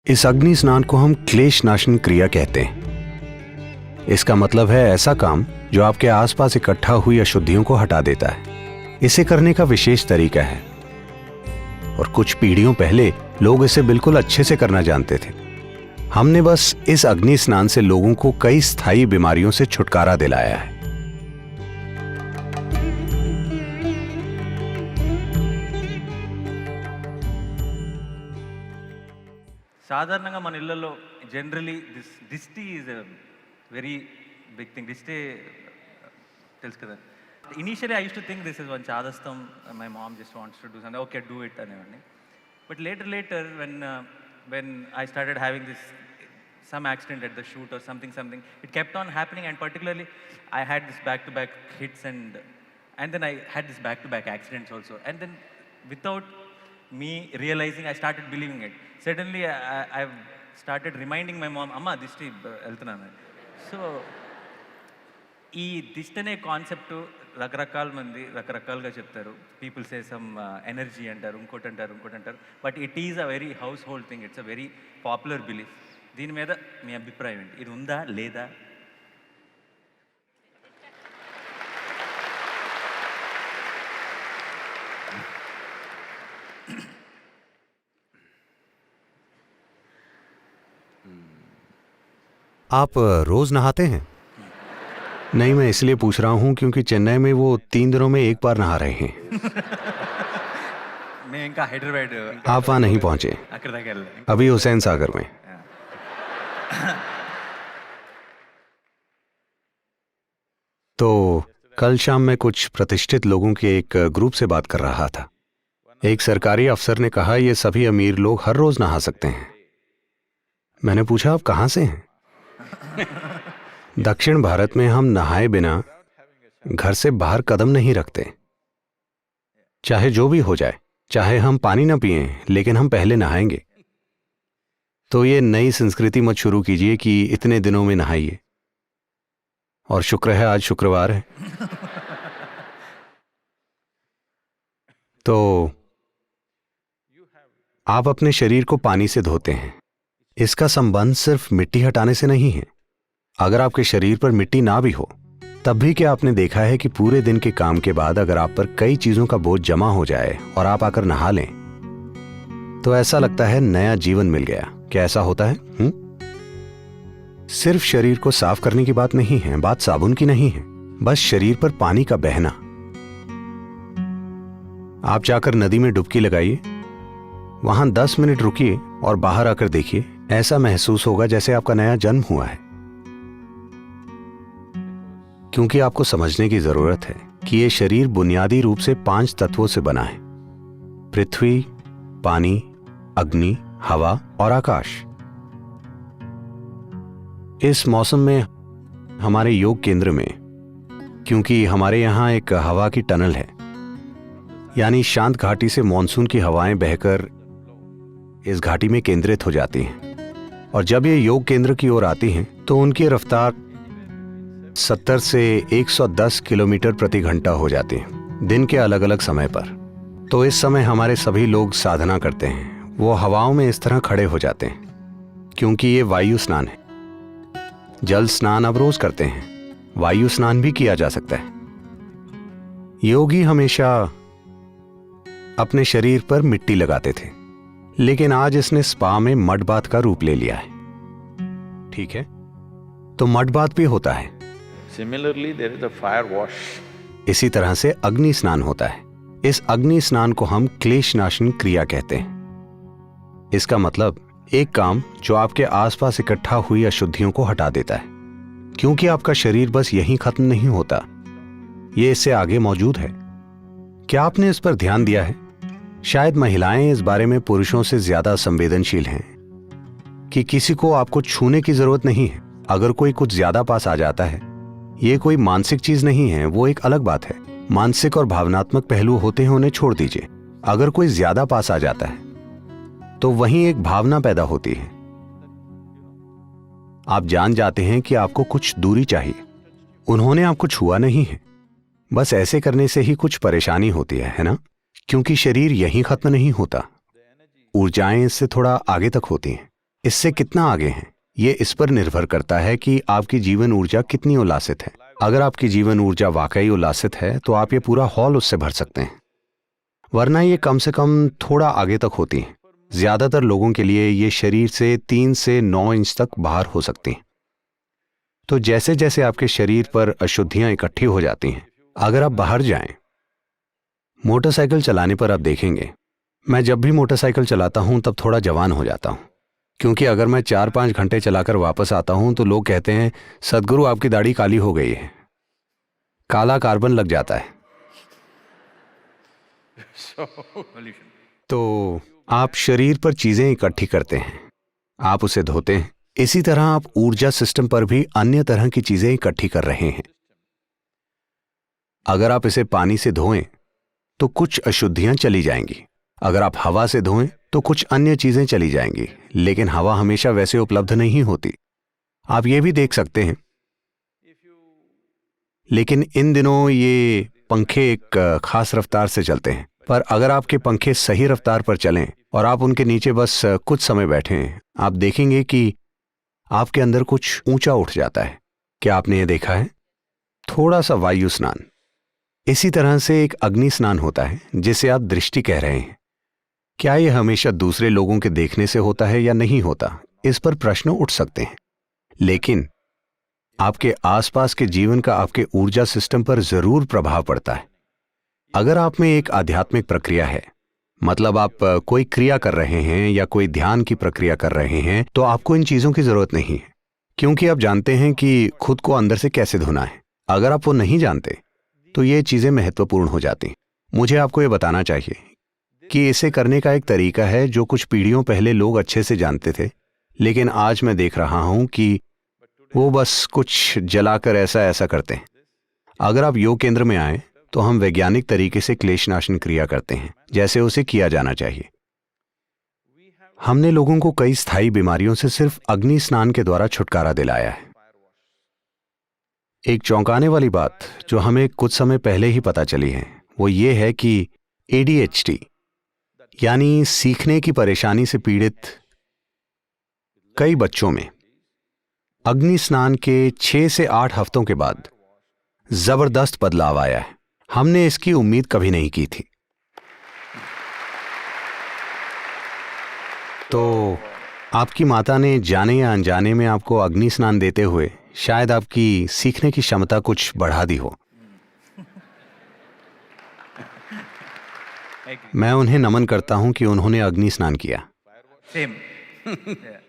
इस अग्नि स्नान को हम क्लेश नाशन क्रिया कहते हैं। इसका मतलब है ऐसा काम जो आपके आसपास इकट्ठा हुई अशुद्धियों को हटा देता है। इसे करने का विशेष तरीका है और कुछ पीढ़ियों पहले लोग इसे बिल्कुल अच्छे से करना जानते थे। हमने बस इस अग्नि स्नान से लोगों को कई स्थायी बीमारियों से छुटकारा दिलाया है। సాధారణంగా మన ఇళ్లలో జనరలీ దిష్టి is a very big thing. దిష్టి తెలుసు కదా. Initially I use to think this is one చాదస్తం, my mom just wants to do something, okay do it అనేవాడిని. But later when I started having this some accident at the shoot or something, it kept on happening, and particularly I had this back-to-back hits and then I had this back-to-back accidents also, and then without me realizing I started believing it. Suddenly I've started reminding my mom, amma dishti eltunana. So ఈ దిష్టి అనే concept రకరకాల మంది రకరకాలుగా చెప్తారు. People say some energy అంటారు, ఇంకోటి అంటారు, but it is a very house hold thing. It's a very popular belief. దీని మీద మీ అభిప్రాయం ఏంటి? ఇది ఉందా లేదా? आप रोज नहाते हैं? नहीं, मैं इसलिए पूछ रहा हूं क्योंकि चेन्नई में वो 3 दिनों में एक बार नहा रहे हैं। मैं इनका हैदराबाद, आप वहां नहीं पहुंचे, अక్కడ దాకా వెళ్ళాలి. अभी हुसैन सागर में। तो कल शाम मैं कुछ प्रतिष्ठित लोगों के एक ग्रुप से बात कर रहा था। एक सरकारी अफसर ने कहा ये सभी अमीर लोग हर रोज नहा सकते हैं। मैंने पूछा आप कहां से हैं? दक्षिण भारत में हम नहाए बिना घर से बाहर कदम नहीं रखते, चाहे जो भी हो जाए, चाहे हम पानी न पिए, लेकिन हम पहले नहाएंगे। तो ये नई संस्कृति मत शुरू कीजिए कि इतने दिनों में नहाइए, और शुक्र है आज शुक्रवार है। तो आप अपने शरीर को पानी से धोते हैं। इसका संबंध सिर्फ मिट्टी हटाने से नहीं है। अगर आपके शरीर पर मिट्टी ना भी हो, तब भी क्या आपने देखा है कि पूरे दिन के काम के बाद अगर आप पर कई चीजों का बोझ जमा हो जाए और आप आकर नहा लें, तो ऐसा लगता है नया जीवन मिल गया। क्या ऐसा होता है? सिर्फ शरीर को साफ करने की बात नहीं है, बात साबुन की नहीं है, बस शरीर पर पानी का बहना। आप जाकर नदी में डुबकी लगाइए, वहां 10 मिनट रुकिए और बाहर आकर देखिए, ऐसा महसूस होगा जैसे आपका नया जन्म हुआ है। क्योंकि आपको समझने की जरूरत है कि यह शरीर बुनियादी रूप से 5 तत्वों से बना है: पृथ्वी, पानी, अग्नि, हवा और आकाश। इस मौसम में हमारे योग केंद्र में, क्योंकि हमारे यहां एक हवा की टनल है, यानी शांत घाटी से मॉनसून की हवाएं बहकर इस घाटी में केंद्रित हो जाती हैं, और जब ये योग केंद्र की ओर आती हैं तो उनकी रफ्तार 70 से 110 किलोमीटर प्रति घंटा हो जाती है, दिन के अलग अलग समय पर। तो इस समय हमारे सभी लोग साधना करते हैं, वो हवाओं में इस तरह खड़े हो जाते हैं, क्योंकि ये वायु स्नान है। जल स्नान अब रोज करते हैं, वायु स्नान भी किया जा सकता है। योगी हमेशा अपने शरीर पर मिट्टी लगाते थे, लेकिन आज इसने स्पा में मड बाथ का रूप ले लिया है। ठीक है, तो मड बाथ भी होता है। Similarly, there is a fire wash. इसी तरह से अग्नि स्नान होता है। इस अग्नि स्नान को हम क्लेश नाशन क्रिया कहते हैं। इसका मतलब एक काम जो आपके आसपास इकट्ठा हुई अशुद्धियों को हटा देता है, क्योंकि आपका शरीर बस यहीं खत्म नहीं होता, ये इससे आगे मौजूद है। क्या आपने इस पर ध्यान दिया है? शायद महिलाएं इस बारे में पुरुषों से ज्यादा संवेदनशील हैं कि किसी को आपको छूने की जरूरत नहीं है। अगर कोई कुछ ज्यादा पास आ जाता है, ये कोई मानसिक चीज नहीं है, वो एक अलग बात है। मानसिक और भावनात्मक पहलू होते हैं, उन्हें छोड़ दीजिए। अगर कोई ज्यादा पास आ जाता है तो वहीं एक भावना पैदा होती है। आप जान जाते हैं कि आपको कुछ दूरी चाहिए। उन्होंने आपको छुआ नहीं है, बस ऐसे करने से ही कुछ परेशानी होती है ना? क्योंकि शरीर यहीं खत्म नहीं होता, ऊर्जाएं इससे थोड़ा आगे तक होती हैं। इससे कितना आगे हैं, ये इस पर निर्भर करता है कि आपकी जीवन ऊर्जा कितनी उल्लासित है। अगर आपकी जीवन ऊर्जा वाकई उल्लासित है तो आप ये पूरा हॉल उससे भर सकते हैं, वरना ये कम से कम थोड़ा आगे तक होती हैं। ज्यादातर लोगों के लिए ये शरीर से 3 से 9 इंच तक बाहर हो सकती हैं। तो जैसे जैसे आपके शरीर पर अशुद्धियां इकट्ठी हो जाती हैं, अगर आप बाहर जाएं, मोटरसाइकिल चलाने पर आप देखेंगे, मैं जब भी मोटरसाइकिल चलाता हूं तब थोड़ा जवान हो जाता हूं, क्योंकि अगर मैं 4-5 घंटे चलाकर वापस आता हूं तो लोग कहते हैं, सदगुरु आपकी दाढ़ी काली हो गई है, काला कार्बन लग जाता है। Pollution. तो आप शरीर पर चीजें इकट्ठी करते हैं, आप उसे धोते हैं। इसी तरह आप ऊर्जा सिस्टम पर भी अन्य तरह की चीजें इकट्ठी कर रहे हैं। अगर आप इसे पानी से धोएं तो कुछ अशुद्धियां चली जाएंगी, अगर आप हवा से धोएं तो कुछ अन्य चीजें चली जाएंगी, लेकिन हवा हमेशा वैसे उपलब्ध नहीं होती। आप ये भी देख सकते हैं, लेकिन इन दिनों ये पंखे एक खास रफ्तार से चलते हैं, पर अगर आपके पंखे सही रफ्तार पर चलें और आप उनके नीचे बस कुछ समय बैठें, आप देखेंगे कि आपके अंदर कुछ ऊंचा उठ जाता है। क्या आपने ये देखा है? थोड़ा सा वायु स्नान। इसी तरह से एक अग्नि स्नान होता है जिसे आप दृष्टि कह रहे हैं। क्या यह हमेशा दूसरे लोगों के देखने से होता है या नहीं होता, इस पर प्रश्न उठ सकते हैं, लेकिन आपके आसपास के जीवन का आपके ऊर्जा सिस्टम पर जरूर प्रभाव पड़ता है। अगर आप में एक आध्यात्मिक प्रक्रिया है, मतलब आप कोई क्रिया कर रहे हैं या कोई ध्यान की प्रक्रिया कर रहे हैं, तो आपको इन चीजों की जरूरत नहीं है, क्योंकि आप जानते हैं कि खुद को अंदर से कैसे धोना है। अगर आप वो नहीं जानते तो ये चीजें महत्वपूर्ण हो जाती। मुझे आपको ये बताना चाहिए कि इसे करने का एक तरीका है जो कुछ पीढ़ियों पहले लोग अच्छे से जानते थे, लेकिन आज मैं देख रहा हूं कि वो बस कुछ जलाकर ऐसा ऐसा करते हैं। अगर आप योग केंद्र में आए तो हम वैज्ञानिक तरीके से क्लेशनाशन क्रिया करते हैं, जैसे उसे किया जाना चाहिए। हमने लोगों को कई स्थायी बीमारियों से सिर्फ अग्नि स्नान के द्वारा छुटकारा दिलाया है। एक चौंकाने वाली बात जो हमें कुछ समय पहले ही पता चली है, वो ये है कि ADHD यानी सीखने की परेशानी से पीड़ित कई बच्चों में अग्नि स्नान के 6 से 8 हफ्तों के बाद जबरदस्त बदलाव आया है। हमने इसकी उम्मीद कभी नहीं की थी। तो आपकी माता ने जाने या अनजाने में आपको अग्नि स्नान देते हुए शायद आपकी सीखने की क्षमता कुछ बढ़ा दी हो। मैं उन्हें नमन करता हूं कि उन्होंने अग्नि स्नान किया। Same. Yeah.